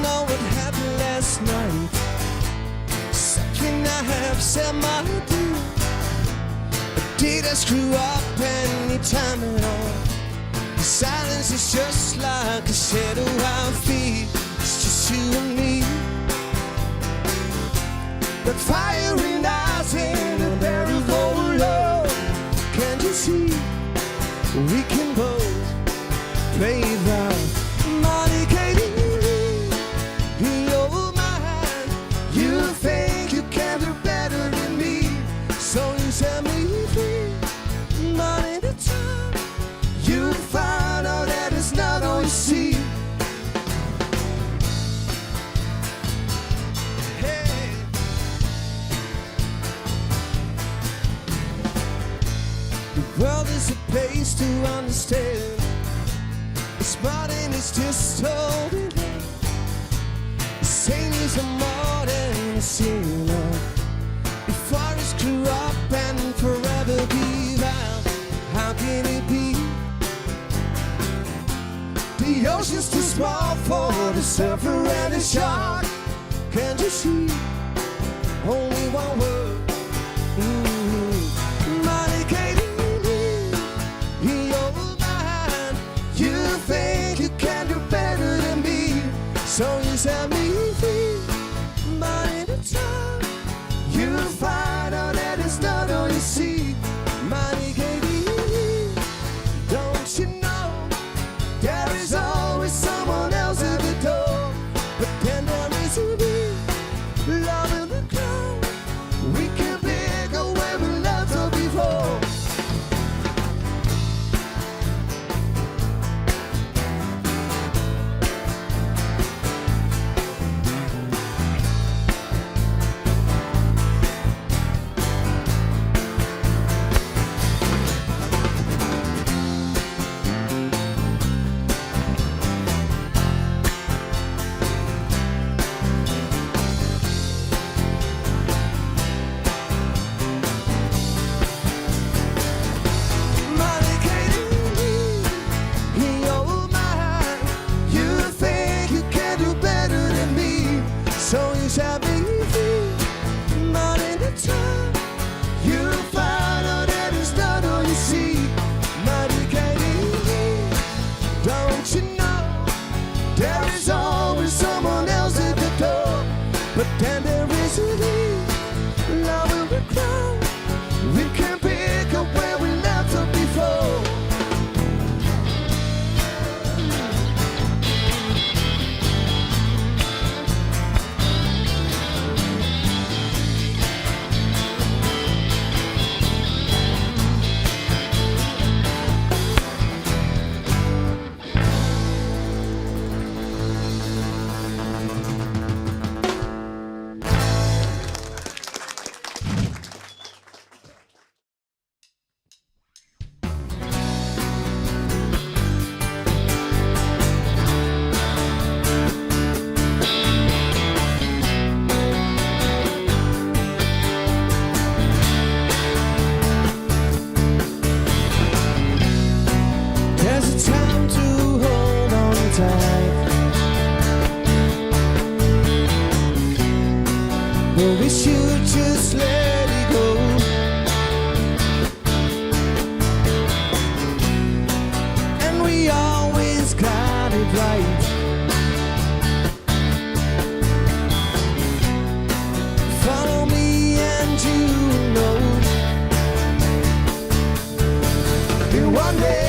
know what happened last night. Something I have said my do. Did I screw up any time at all? The silence is just like a shadow I feel. It's just you and me. But firing eyes in a barrel full of love. Can't you see? We can both play that. Monica, in your mind, you think you can do better than me, so you set me free. But in the time, you find out that it's not all you see. Hey. The world is a place to understand. It's smart and it's just holding on. The same is more than a sinner. Before it's grew up and forever be found. How can it be? The ocean's too small for the surfer and the shark. Can't you see? Only one word. Monica, in your mind, you think you can do better than me, so you set me free. But in the time, you find out that it's not all you see. Monica, don't you know there is always someone else at the door? But then there is a me, love in the crowd. We can pick up where we left her before. So you set me free. But in the time, you find out that it's not all you see. Monica, don't you know there is always someone else at the door? But then there is a me, love will be crowned. We can pick up where we left her before. There's a time to hold on tight, but we should just let it go. And we always got it right. Follow me and you know in one day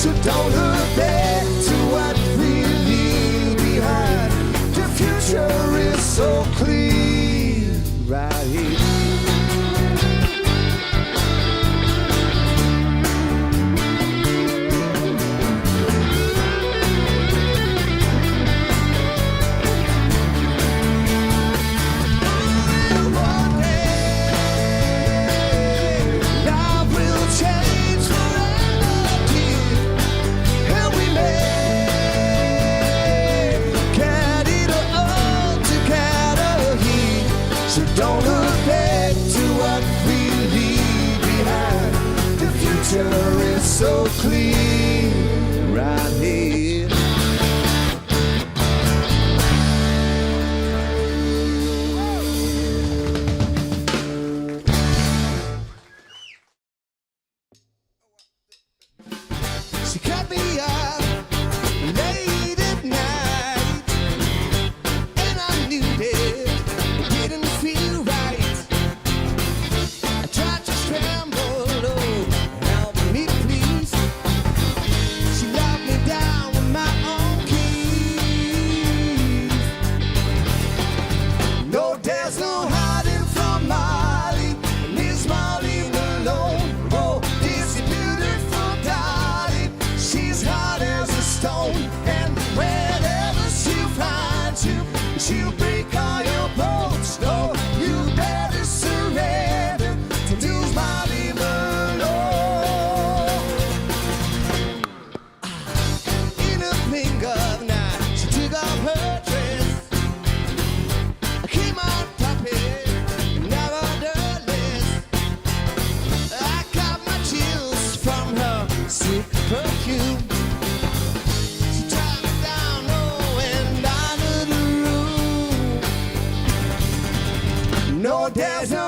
So don't look back to what we leave behind. The future is so clear right here. So don't look back to what we leave behind. The future is so clear right here. She cut me up late at night, and I knew that didn't feel right. I tried to scramble, oh, help me please. She locked me down with my own keys. No, there's no hiding from Molly, Miss Molly Malone. Oh, this beautiful darling, she's hard as a stone, and wherever she'll find you, she'll break all your bones. No, you better surrender to Miss Molly Malone. In a blink of an eye, she took off her dress. I came on puppet, nevertheless. I got my chills from her sweet perfume. She tied me down low and under the room. No, there's no